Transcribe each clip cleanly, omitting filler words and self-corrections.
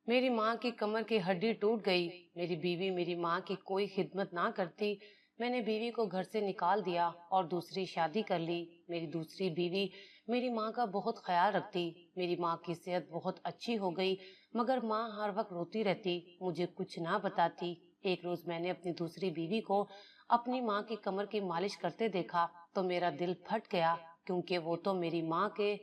मेरी माँ की कमर की हड्डी टूट गई। मेरी बीवी मेरी माँ की कोई खिदमत ना करती। मैंने बीवी को घर से निकाल दिया और दूसरी शादी कर ली। मेरी दूसरी बीवी मेरी माँ का बहुत ख्याल रखती। मेरी माँ की सेहत बहुत अच्छी हो गई, मगर माँ हर वक्त रोती रहती, मुझे कुछ ना बताती। एक रोज मैंने अपनी दूसरी बीवी को अपनी माँ की कमर की मालिश करते देखा तो मेरा दिल फट गया, क्योंकि वो तो मेरी माँ के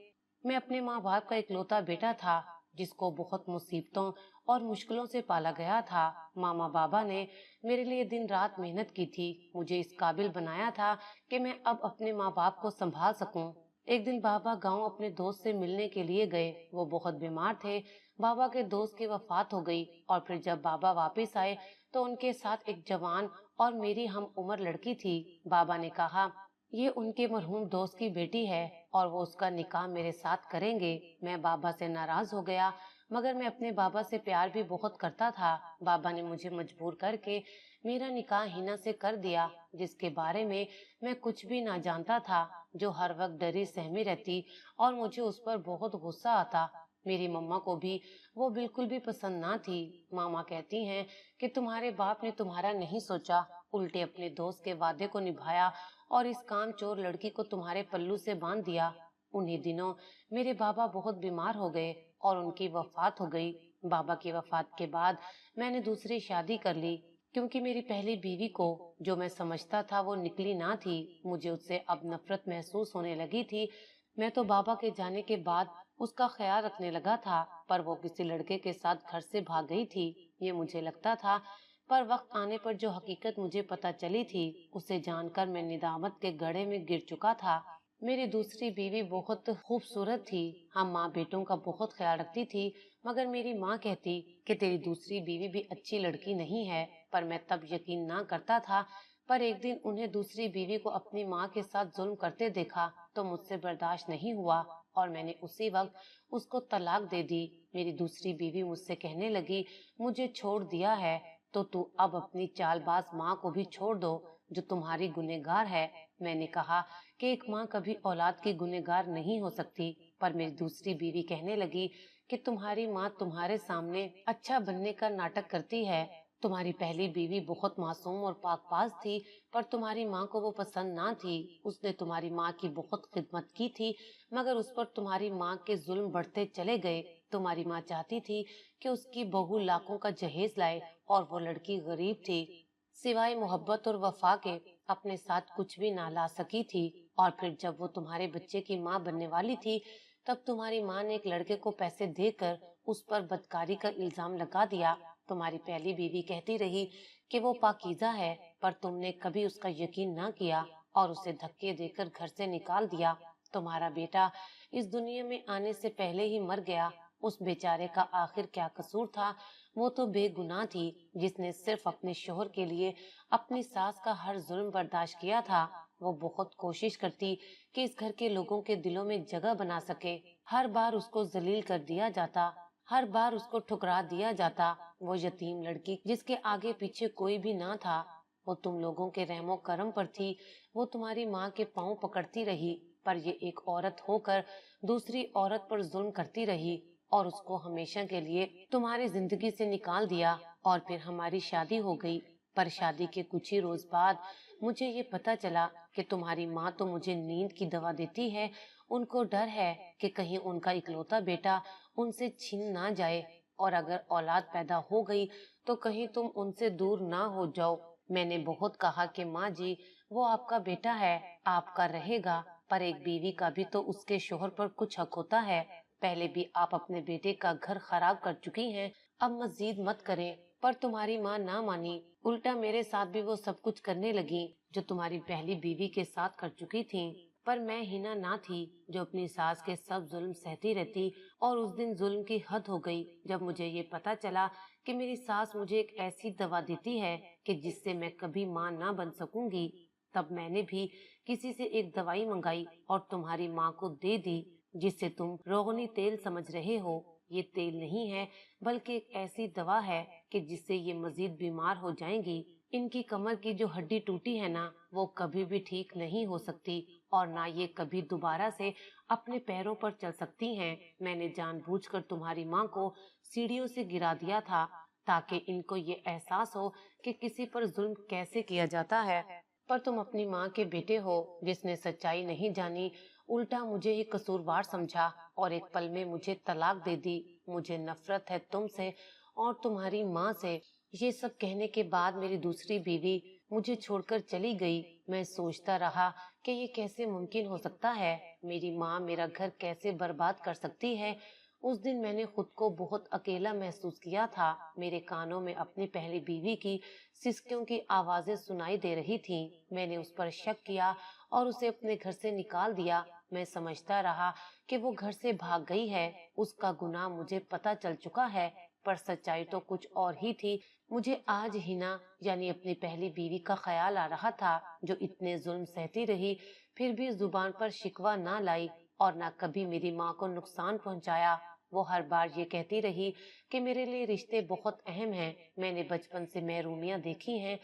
मैं अपने माँ बाप का इकलौता बेटा था, जिसको बहुत मुसीबतों और मुश्किलों से पाला गया था। मामा बाबा ने मेरे लिए दिन रात मेहनत की थी, मुझे इस काबिल बनाया था कि मैं अब अपने माँ बाप को संभाल सकूं। एक दिन बाबा गांव अपने दोस्त से मिलने के लिए गए। वो बहुत बीमार थे। बाबा के दोस्त की वफात हो गई और फिर जब बाबा वापस आए तो उनके साथ एक जवान और मेरी हम उम्र लड़की थी। बाबा ने कहा, ये उनके मरहूम दोस्त की बेटी है और वो उसका निकाह मेरे साथ करेंगे। मैं बाबा से नाराज हो गया, मगर मैं अपने बाबा से प्यार भी बहुत करता था। बाबा ने मुझे मजबूर करके मेरा निकाह हिना से कर दिया, जिसके बारे में मैं कुछ भी ना जानता था, जो हर वक्त डरी सहमी रहती और मुझे उस पर बहुत गुस्सा आता। मेरी मम्मा को भी वो बिल्कुल भी पसंद ना थी। मामा कहती हैं कि तुम्हारे बाप ने तुम्हारा नहीं सोचा, उल्टे अपने दोस्त के वादे को निभाया और इस कामचोर लड़की को तुम्हारे पल्लू से बांध दिया। उन्हीं दिनों मेरे बाबा बहुत बीमार हो गए और उनकी वफात हो गई। बाबा की वफात के बाद मैंने दूसरी शादी कर ली, क्योंकि मेरी पहली बीवी को जो मैं समझता था वो निकली ना थी। मुझे उससे अब नफरत महसूस होने लगी थी। मैं तो बाबा के जाने के बाद उसका ख्याल रखने लगा था, पर वो किसी लड़के के साथ घर से भाग गई थी, ये मुझे लगता था। पर वक्त आने पर जो हकीकत मुझे पता चली थी, उसे जानकर मैं निदामत के गड्ढे में गिर चुका था। मेरी दूसरी बीवी बहुत खूबसूरत थी। हम माँ बेटों का बहुत ख्याल रखती थी, मगर मेरी माँ कहती कि तेरी दूसरी बीवी भी अच्छी लड़की नहीं है, पर मैं तब यकीन ना करता था। पर एक दिन उन्हें दूसरी बीवी को अपनी माँ के साथ जुल्म करते देखा तो मुझसे बर्दाश्त नहीं हुआ और मैंने उसी वक्त उसको तलाक दे दी। मेरी दूसरी बीवी मुझसे कहने लगी, मुझे छोड़ दिया है तो तू अब अपनी चालबाज माँ को भी छोड़ दो, जो तुम्हारी गुनहगार है। मैंने कहा कि एक माँ कभी औलाद की गुनहगार नहीं हो सकती, पर मेरी दूसरी बीवी कहने लगी कि तुम्हारी माँ तुम्हारे सामने अच्छा बनने का नाटक करती है। तुम्हारी पहली बीवी बहुत मासूम और पाकबाज थी, पर तुम्हारी माँ को वो पसंद ना थी। उसने तुम्हारी माँ की बहुत खिदमत की थी, मगर उस पर तुम्हारी माँ के जुल्म बढ़ते चले गए। तुम्हारी माँ चाहती थी कि उसकी बहू लाखों का जहेज लाए और वो लड़की गरीब थी, सिवाय मोहब्बत और वफा के अपने साथ कुछ भी ना ला सकी थी। और फिर जब वो तुम्हारे बच्चे की माँ बनने वाली थी, तब तुम्हारी माँ ने एक लड़के को पैसे देकर उस पर बदकारी का इल्जाम लगा दिया। तुम्हारी पहली बीवी कहती रही कि वो पाकीज़ा है, पर तुमने कभी उसका यकीन ना किया और उसे धक्के देकर घर से निकाल दिया। तुम्हारा बेटा इस दुनिया में आने से पहले ही मर गया। उस बेचारे का आखिर क्या कसूर था? वो तो बेगुनाह थी, जिसने सिर्फ अपने शोहर के लिए अपनी सास का हर जुल्म बर्दाश्त किया था। वो बहुत कोशिश करती कि इस घर के लोगों के दिलों में जगह बना सके। हर बार उसको जलील कर दिया जाता, हर बार उसको ठुकरा दिया जाता। वो यतीम लड़की जिसके आगे पीछे कोई भी ना था, वो तुम लोगों के रहमो करम पर थी। वो तुम्हारी माँ के पांव पकड़ती रही, पर ये एक औरत होकर दूसरी औरत पर जुल्म करती रही और उसको हमेशा के लिए तुम्हारी जिंदगी से निकाल दिया। और फिर हमारी शादी हो गई, पर शादी के कुछ ही रोज बाद मुझे ये पता चला कि तुम्हारी माँ तो मुझे नींद की दवा देती है। उनको डर है कि कहीं उनका इकलौता बेटा उनसे छीन ना जाए, और अगर औलाद पैदा हो गई तो कहीं तुम उनसे दूर ना हो जाओ। मैंने बहुत कहा कि माँ जी, वो आपका बेटा है, आपका रहेगा, पर एक बीवी का भी तो उसके शोहर पर कुछ हक होता है। पहले भी आप अपने बेटे का घर खराब कर चुकी हैं, अब मजीद मत करें। पर तुम्हारी माँ ना मानी, उल्टा मेरे साथ भी वो सब कुछ करने लगी जो तुम्हारी पहली बीवी के साथ कर चुकी थी। पर मैं हिना ना थी जो अपनी सास के सब जुल्म सहती रहती, और उस दिन जुल्म की हद हो गई जब मुझे ये पता चला कि मेरी सास मुझे एक ऐसी दवा देती है कि जिससे मैं कभी माँ ना बन सकूंगी। तब मैंने भी किसी से एक दवाई मंगाई और तुम्हारी माँ को दे दी, जिसे तुम रोगनी तेल समझ रहे हो। ये तेल नहीं है, बल्कि एक ऐसी दवा है कि जिससे ये मजीद बीमार हो जाएंगी। इनकी कमर की जो हड्डी टूटी है ना, वो कभी भी ठीक नहीं हो सकती और ना ये कभी दोबारा से अपने पैरों पर चल सकती हैं। मैंने जानबूझकर तुम्हारी माँ को सीढ़ियों से गिरा दिया था ताकि इनको ये एहसास हो कि किसी पर जुल्म कैसे किया जाता है। पर तुम अपनी माँ के बेटे हो जिसने सच्चाई नहीं जानी, उल्टा मुझे ही कसूरवार समझा और एक पल में मुझे तलाक दे दी। मुझे नफरत है तुमसे और तुम्हारी माँ से। ये सब कहने के बाद मेरी दूसरी बीवी मुझे छोड़कर चली गई। मैं सोचता रहा कि ये कैसे मुमकिन हो सकता है, मेरी माँ मेरा घर कैसे बर्बाद कर सकती है। उस दिन मैंने खुद को बहुत अकेला महसूस किया था। मेरे कानों में अपनी पहली बीवी की सिसकियों की आवाजें सुनाई दे रही थीं। मैंने उस पर शक किया और उसे अपने घर से निकाल दिया। मैं समझता रहा कि वो घर से भाग गई है, उसका गुनाह मुझे पता चल चुका है, पर सच्चाई तो कुछ और ही थी। मुझे आज हिना यानी अपनी पहली बीवी का ख्याल आ रहा था, जो इतने जुल्म सहती रही फिर भी जुबान पर शिकवा ना लाई और ना कभी मेरी माँ को नुकसान पहुंचाया। वो हर बार ये कहती रही कि मेरे लिए रिश्ते बहुत अहम हैं। मैंने बचपन से महरूमियाँ देखी हैं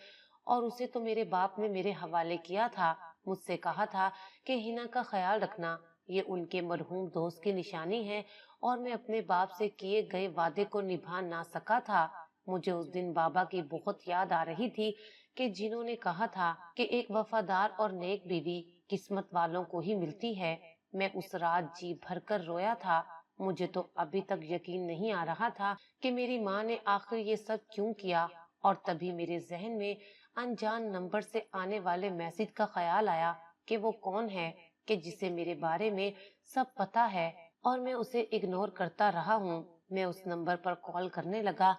और उसे तो मेरे बाप ने मेरे हवाले किया था। मुझसे कहा था कि हिना का ख्याल रखना, ये उनके मरहूम दोस्त की निशानी है और मैं अपने बाप से किए गए वादे को निभा ना सका था। मुझे उस दिन बाबा की बहुत याद आ रही थी कि जिन्होंने कहा था कि एक वफादार और नेक बीवी किस्मत वालों को ही मिलती है। मैं उस रात जी भरकर रोया था। मुझे तो अभी तक यकीन नहीं आ रहा था कि मेरी माँ ने आखिर ये सब क्यों किया। और तभी मेरे जहन में अनजान नंबर से आने वाले मैसेज का ख्याल आया कि वो कौन है कि जिसे मेरे बारे में सब पता है और मैं उसे इग्नोर करता रहा हूँ। मैं उस नंबर पर कॉल करने लगा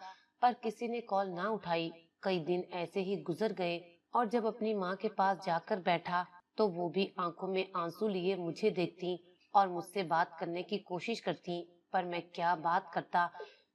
पर किसी ने कॉल ना उठाई। कई दिन ऐसे ही गुजर गए और जब अपनी माँ के पास जाकर बैठा तो वो भी आंखों में आंसू लिए मुझे देखती और मुझसे बात करने की कोशिश करती, पर मैं क्या बात करता।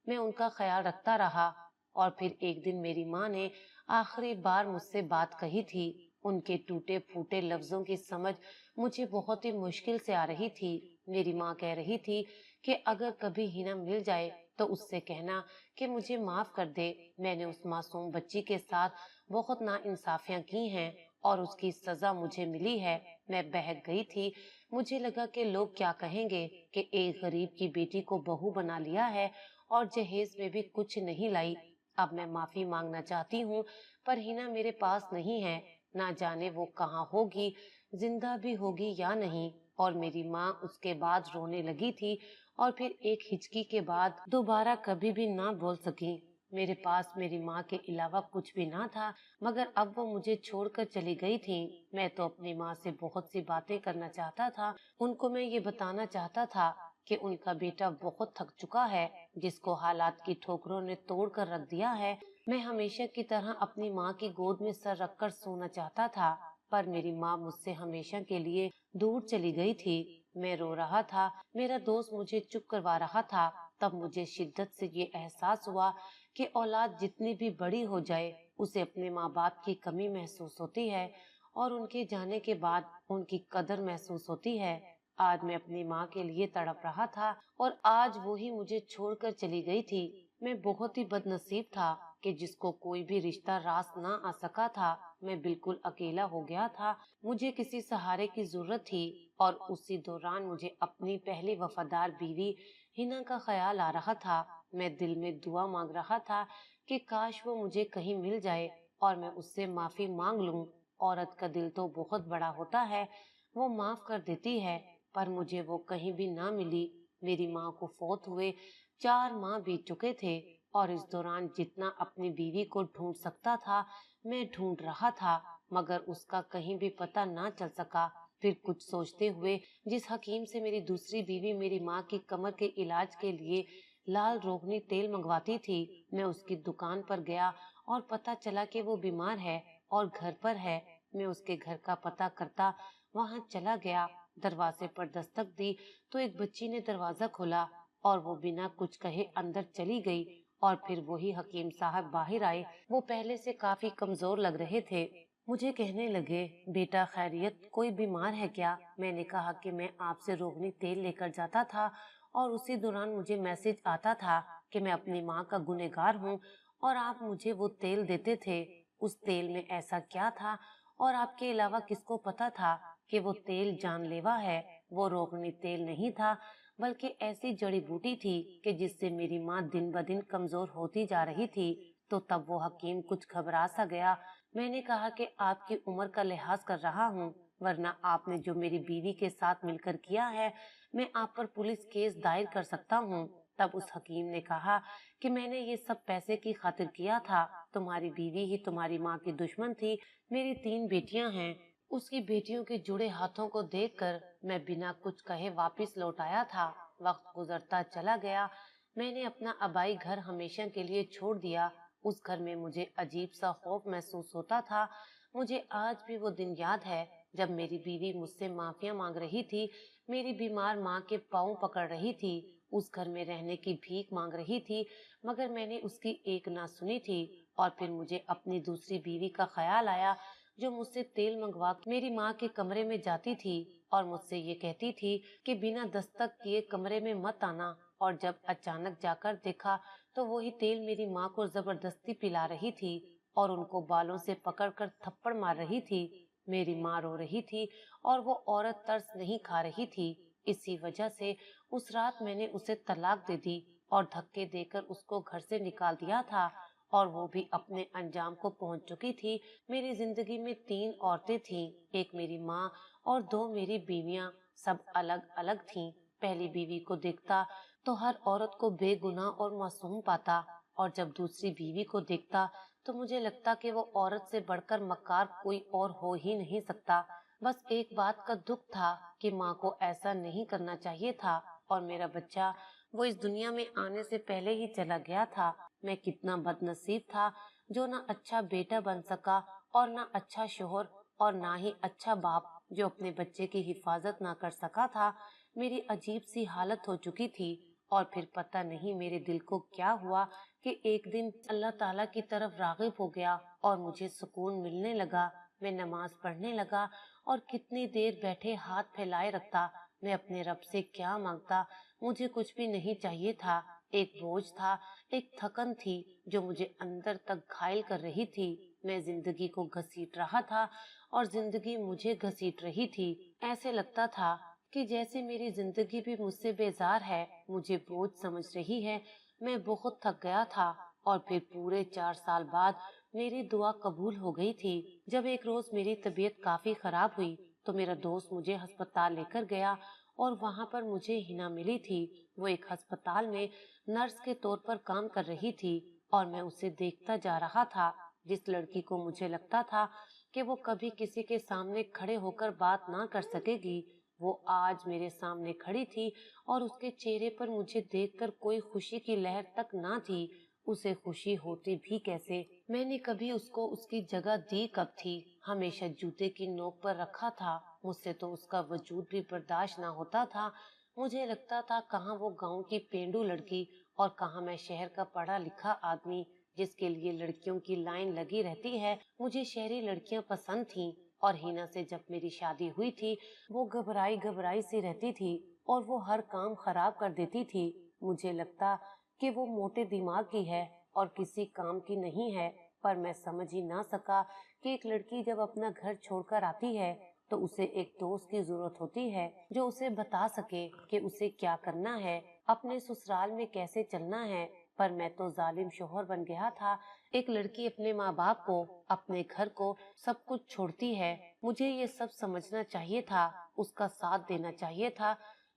मैं उनका ख्याल रखता रहा और फिर एक दिन मेरी माँ ने आखिरी बार मुझसे बात कही थी। उनके टूटे फूटे लफ्जों की समझ मुझे बहुत ही मुश्किल से आ रही थी। मेरी माँ कह रही थी कि अगर कभी हिना मिल जाए तो उससे कहना कि मुझे माफ कर दे। मैंने उस मासूम बच्ची के साथ बहुत नाइंसाफियां की हैं और उसकी सजा मुझे मिली है। मैं बहक गई थी। मुझे लगा कि लोग क्या कहेंगे कि एक गरीब की बेटी को बहू बना लिया है और जहेज में भी कुछ नहीं लाई। अब मैं माफी मांगना चाहती हूँ पर हिना मेरे पास नहीं है। ना जाने वो कहाँ होगी, जिंदा भी होगी या नहीं। और मेरी माँ उसके बाद रोने लगी थी और फिर एक हिचकी के बाद दोबारा कभी भी ना बोल सकी। मेरे पास मेरी माँ के अलावा कुछ भी ना था, मगर अब वो मुझे छोड़कर चली गई थी। मैं तो अपनी माँ से बहुत सी बातें करना चाहता था। उनको मैं ये बताना चाहता था कि उनका बेटा बहुत थक चुका है, जिसको हालात की ठोकरों ने तोड़ कर रख दिया है। मैं हमेशा की तरह अपनी माँ की गोद में सर रखकर सोना चाहता था, पर मेरी माँ मुझसे हमेशा के लिए दूर चली गई थी। मैं रो रहा था, मेरा दोस्त मुझे चुप करवा रहा था। तब मुझे शिद्दत से ये एहसास हुआ कि औलाद जितनी भी बड़ी हो जाए, उसे अपने माँ बाप की कमी महसूस होती है और उनके जाने के बाद उनकी कदर महसूस होती है। आज मैं अपनी माँ के लिए तड़प रहा था और आज वो ही मुझे छोड़कर चली गई थी। मैं बहुत ही बदनसीब था कि जिसको कोई भी रिश्ता रास ना आ सका था। मैं बिल्कुल अकेला हो गया था। मुझे किसी सहारे की जरूरत थी और उसी दौरान मुझे अपनी पहली वफादार बीवी हिना का ख्याल आ रहा था। मैं दिल में दुआ मांग रहा था कि काश वो मुझे कहीं मिल जाए और मैं उससे माफी मांग लूं। औरत का दिल तो बहुत बड़ा होता है, वो माफ कर देती है, पर मुझे वो कहीं भी ना मिली। मेरी माँ को फौत हुए 4 माह बीत चुके थे और इस दौरान जितना अपनी बीवी को ढूंढ सकता था मैं ढूंढ रहा था, मगर उसका कहीं भी पता ना चल सका। फिर कुछ सोचते हुए जिस हकीम से मेरी दूसरी बीवी मेरी माँ की कमर के इलाज के लिए लाल रोगनी तेल मंगवाती थी, मैं उसकी दुकान पर गया और पता चला कि वो बीमार है और घर पर है। मैं उसके घर का पता करता वहां चला गया। दरवाजे पर दस्तक दी तो एक बच्ची ने दरवाजा खोला और वो बिना कुछ कहे अंदर चली गई और फिर वही हकीम साहब बाहर आए। वो पहले से काफी कमजोर लग रहे थे। मुझे कहने लगे, बेटा खैरियत, कोई बीमार है क्या? मैंने कहा कि मैं आपसे रोगनी तेल लेकर जाता था और उसी दौरान मुझे मैसेज आता था कि मैं अपनी माँ का गुनहगार हूँ और आप मुझे वो तेल देते थे। उस तेल में ऐसा क्या था और आपके अलावा किसको पता था कि वो तेल जानलेवा है? वो रोगनी तेल नहीं था, बल्कि ऐसी जड़ी बूटी थी कि जिससे मेरी माँ दिन ब दिन कमजोर होती जा रही थी। तो तब वो हकीम कुछ घबरा सा गया। मैंने कहा कि आपकी उम्र का लिहाज कर रहा हूँ, वरना आपने जो मेरी बीवी के साथ मिलकर किया है, मैं आप पर पुलिस केस दायर कर सकता हूँ। तब उस हकीम ने कहा कि मैंने ये सब पैसे की खातिर किया था। तुम्हारी बीवी ही तुम्हारी माँ की दुश्मन थी। मेरी 3 बेटियां हैं। उसकी बेटियों के जुड़े हाथों को देखकर मैं बिना कुछ कहे वापस लौट आया था। वक्त गुजरता चला गया। मैंने अपना आबाई घर हमेशा के लिए छोड़ दिया। उस घर में मुझे अजीब सा खौफ महसूस होता था। मुझे आज भी वो दिन याद है जब मेरी बीवी मुझसे माफिया मांग रही थी, मेरी बीमार माँ के पाँव पकड़ रही थी, उस घर में रहने की भीख मांग रही थी, मगर मैंने उसकी एक ना सुनी थी। और फिर मुझे अपनी दूसरी बीवी का ख्याल आया, जो मुझसे तेल मंगवा मेरी माँ के कमरे में जाती थी और मुझसे ये कहती थी कि बिना दस्तक किए कमरे में मत आना। और जब अचानक जाकर देखा तो वही तेल मेरी माँ को जबरदस्ती पिला रही थी और उनको बालों से पकड़कर थप्पड़ मार रही थी। मेरी माँ रो रही थी और वो औरत तरस नहीं खा रही थी। इसी वजह से उस रात मैंने उसे तलाक दे दी और धक्के देकर उसको घर से निकाल दिया था। और वो भी अपने अंजाम को पहुंच चुकी थी। मेरी जिंदगी में 3 औरतें थीं, एक मेरी माँ और 2 मेरी बीवियां, सब अलग अलग थीं। पहली बीवी को देखता तो हर औरत को बेगुनाह और मासूम पाता, और जब दूसरी बीवी को देखता तो मुझे लगता कि वो औरत से बढ़कर मक्कार कोई और हो ही नहीं सकता। बस एक बात का दुख था कि माँ को ऐसा नहीं करना चाहिए था, और मेरा बच्चा, वो इस दुनिया में आने से पहले ही चला गया था। मैं कितना बदनसीब था जो ना अच्छा बेटा बन सका और ना अच्छा शोहर और ना ही अच्छा बाप जो अपने बच्चे की हिफाजत ना कर सका था। मेरी अजीब सी हालत हो चुकी थी। और फिर पता नहीं मेरे दिल को क्या हुआ कि एक दिन अल्लाह ताला की तरफ राग़िब हो गया और मुझे सुकून मिलने लगा। मैं नमाज पढ़ने लगा और कितनी देर बैठे हाथ फैलाए रखता। मैं अपने रब से क्या मांगता? मुझे कुछ भी नहीं चाहिए था। एक बोझ था, एक थकन थी जो मुझे अंदर तक घायल कर रही थी। मैं जिंदगी को घसीट रहा था और जिंदगी मुझे घसीट रही थी। ऐसे लगता था कि जैसे मेरी जिंदगी भी मुझसे बेजार है, मुझे बोझ समझ रही है। मैं बहुत थक गया था। और फिर पूरे 4 साल बाद मेरी दुआ कबूल हो गई थी। जब एक रोज मेरी तबीयत काफी खराब हुई तो मेरा दोस्त मुझे अस्पताल लेकर गया और वहाँ पर मुझे हिना मिली थी। वो एक अस्पताल में नर्स के तौर पर काम कर रही थी और मैं उसे देखता जा रहा था। जिस लड़की को मुझे लगता था कि वो कभी किसी के सामने खड़े होकर बात ना कर सकेगी, वो आज मेरे सामने खड़ी थी और उसके चेहरे पर मुझे देखकर कोई खुशी की लहर तक ना थी। उसे खुशी होती भी कैसे? मैंने कभी उसको उसकी जगह दी कब थी? हमेशा जूते की नोक पर रखा था। मुझसे तो उसका वजूद भी बर्दाश्त ना होता था। मुझे लगता था कहाँ वो गांव की पेंडू लड़की और कहाँ मैं शहर का पढ़ा लिखा आदमी जिसके लिए लड़कियों की लाइन लगी रहती है। मुझे शहरी लड़कियां पसंद थीं और हिना से जब मेरी शादी हुई थी, वो घबराई घबराई सी रहती थी और वो हर काम खराब कर देती थी। मुझे लगता कि वो मोटे दिमाग की है और किसी काम की नहीं है। पर मैं समझ ही ना सका कि एक लड़की जब अपना घर छोड़कर आती है तो उसे एक दोस्त की जरूरत होती है जो उसे बता सके कि उसे क्या करना है, अपने ससुराल में कैसे चलना है। पर मैं तो जालिम शोहर बन गया था। एक लड़की अपने माँ बाप को, अपने घर को, सब कुछ छोड़ती है। मुझे ये सब समझना चाहिए था, उसका साथ देना चाहिए था,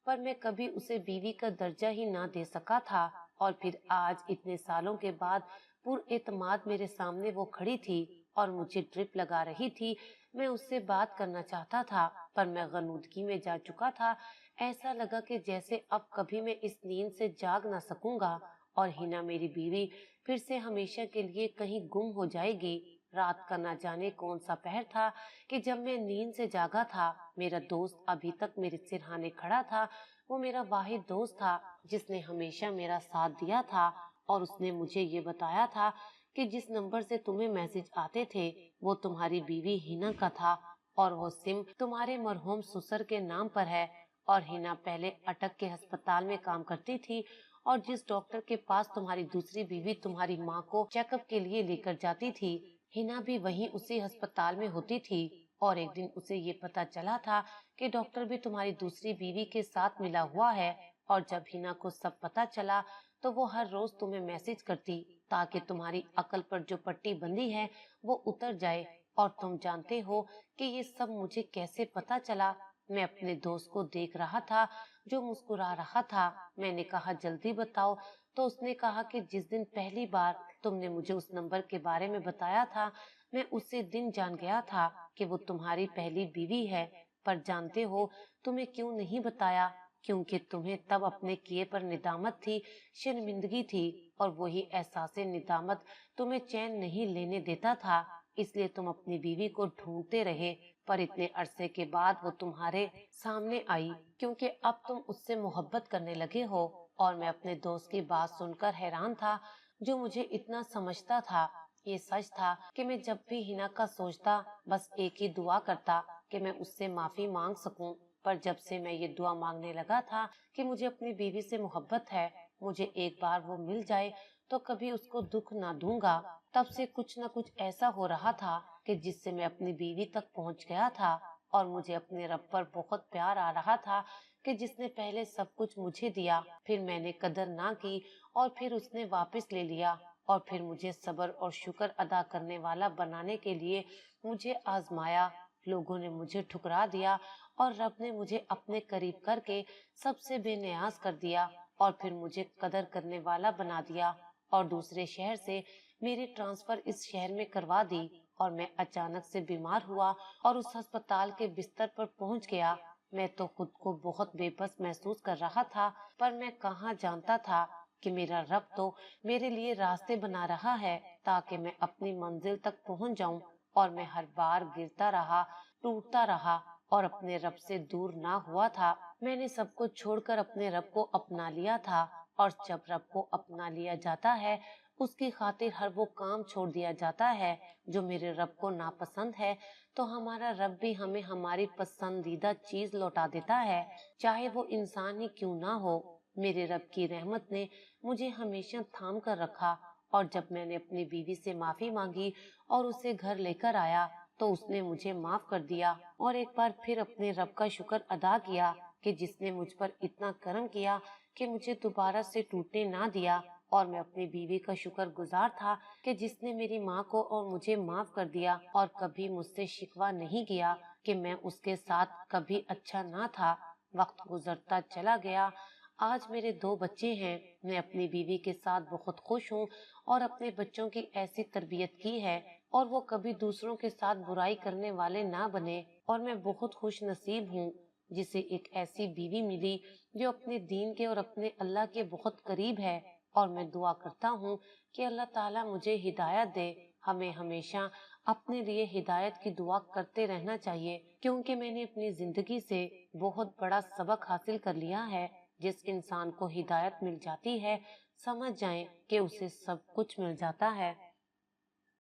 पर मैं कभी उसे बीवी का दर्जा ही ना दे सका था। और फिर आज इतने सालों के बाद पुरएतमाद मेरे सामने वो खड़ी थी और मुझे ड्रिप लगा रही थी। मैं उससे बात करना चाहता था पर मैं गनूदगी में जा चुका था। ऐसा लगा कि जैसे अब कभी मैं इस नींद से जाग ना सकूंगा और हिना मेरी बीवी फिर से हमेशा के लिए कहीं गुम हो जाएगी। रात का ना जाने कौन सा पहर था कि जब मैं नींद से जागा था। मेरा दोस्त अभी तक मेरे सिरहाने खड़ा था। वो मेरा वाहिद दोस्त था जिसने हमेशा मेरा साथ दिया था और उसने मुझे ये बताया था कि जिस नंबर से तुम्हें मैसेज आते थे वो तुम्हारी बीवी हिना का था और वो सिम तुम्हारे मरहूम ससुर के नाम पर है। और हिना पहले अटक के अस्पताल में काम करती थी और जिस डॉक्टर के पास तुम्हारी दूसरी बीवी तुम्हारी माँ को चेकअप के लिए लेकर जाती थी, हिना भी वहीं उसी अस्पताल में होती थी और एक दिन उसे ये पता चला था कि डॉक्टर भी तुम्हारी दूसरी बीवी के साथ मिला हुआ है। और जब हिना को सब पता चला तो वो हर रोज तुम्हें मैसेज करती ताकि तुम्हारी अकल पर जो पट्टी बंधी है वो उतर जाए। और तुम जानते हो कि ये सब मुझे कैसे पता चला? मैं अपने दोस्त को देख रहा था जो मुस्कुरा रहा था। मैंने कहा जल्दी बताओ। तो उसने कहा कि जिस दिन पहली बार तुमने मुझे उस नंबर के बारे में बताया था, मैं उसी दिन जान गया था कि वो तुम्हारी पहली बीवी है। पर जानते हो तुम्हें क्यों नहीं बताया? क्योंकि तुम्हें तब अपने किए पर निदामत थी, शर्मिंदगी थी, और वही एहसास निदामत तुम्हें चैन नहीं लेने देता था। इसलिए तुम अपनी बीवी को ढूंढते रहे, पर इतने अरसे के बाद वो तुम्हारे सामने आई क्योंकि अब तुम उससे मोहब्बत करने लगे हो। और मैं अपने दोस्त की बात सुनकर हैरान था, जो मुझे इतना समझता था। ये सच था कि मैं जब भी हिना का सोचता बस एक ही दुआ करता कि मैं उससे माफी मांग सकूं। पर जब से मैं ये दुआ मांगने लगा था कि मुझे अपनी बीवी से मोहब्बत है, मुझे एक बार वो मिल जाए तो कभी उसको दुख ना दूंगा, तब से कुछ न कुछ ऐसा हो रहा था कि जिससे मैं अपनी बीवी तक पहुंच गया था। और मुझे अपने रब पर बहुत प्यार आ रहा था कि जिसने पहले सब कुछ मुझे दिया, फिर मैंने कदर ना की, और फिर उसने वापस ले लिया, और फिर मुझे सब्र और शुक्र अदा करने वाला बनाने के लिए मुझे आजमाया। लोगों ने मुझे ठुकरा दिया और रब ने मुझे अपने करीब करके सबसे बेनियाज कर दिया, और फिर मुझे कदर करने वाला बना दिया और दूसरे शहर से मेरी ट्रांसफर इस शहर में करवा दी। और मैं अचानक से बीमार हुआ और उस अस्पताल के बिस्तर पर पहुंच गया। मैं तो खुद को बहुत बेबस महसूस कर रहा था, पर मैं कहाँ जानता था कि मेरा रब तो मेरे लिए रास्ते बना रहा है ताकि मैं अपनी मंजिल तक पहुंच जाऊं। और मैं हर बार गिरता रहा, टूटता रहा और अपने रब से दूर ना हुआ था। मैंने सब कुछ छोड़कर अपने रब को अपना लिया था, और जब रब को अपना लिया जाता है उसकी खातिर हर वो काम छोड़ दिया जाता है जो मेरे रब को नापसंद है, तो हमारा रब भी हमें हमारी पसंदीदा चीज लौटा देता है, चाहे वो इंसान ही क्यों ना हो। मेरे रब की रहमत ने मुझे हमेशा थाम कर रखा, और जब मैंने अपनी बीवी से माफी मांगी और उसे घर लेकर आया तो उसने मुझे माफ कर दिया, और एक बार फिर अपने रब का शुक्र अदा किया कि जिसने मुझ पर इतना करम किया कि मुझे दोबारा से टूटने ना दिया। और मैं अपनी बीवी का शुक्र गुजार था कि जिसने मेरी माँ को और मुझे माफ कर दिया और कभी मुझसे शिकवा नहीं किया कि मैं उसके साथ कभी अच्छा ना था। वक्त गुजरता चला गया। आज मेरे 2 बच्चे हैं। मैं अपनी बीवी के साथ बहुत खुश हूँ और अपने बच्चों की ऐसी तरबियत की है और वो कभी दूसरों के साथ बुराई करने वाले ना बने। और मैं बहुत खुश नसीब हूँ जिसे एक ऐसी बीवी मिली जो अपने दीन के और अपने अल्लाह के बहुत करीब है। और मैं दुआ करता हूँ कि अल्लाह ताला मुझे हिदायत दे। हमें हमेशा अपने लिए हिदायत की दुआ करते रहना चाहिए, क्योंकि मैंने अपनी जिंदगी से बहुत बड़ा सबक हासिल कर लिया है। जिस इंसान को हिदायत मिल जाती है, समझ जाएं कि उसे सब कुछ मिल जाता है।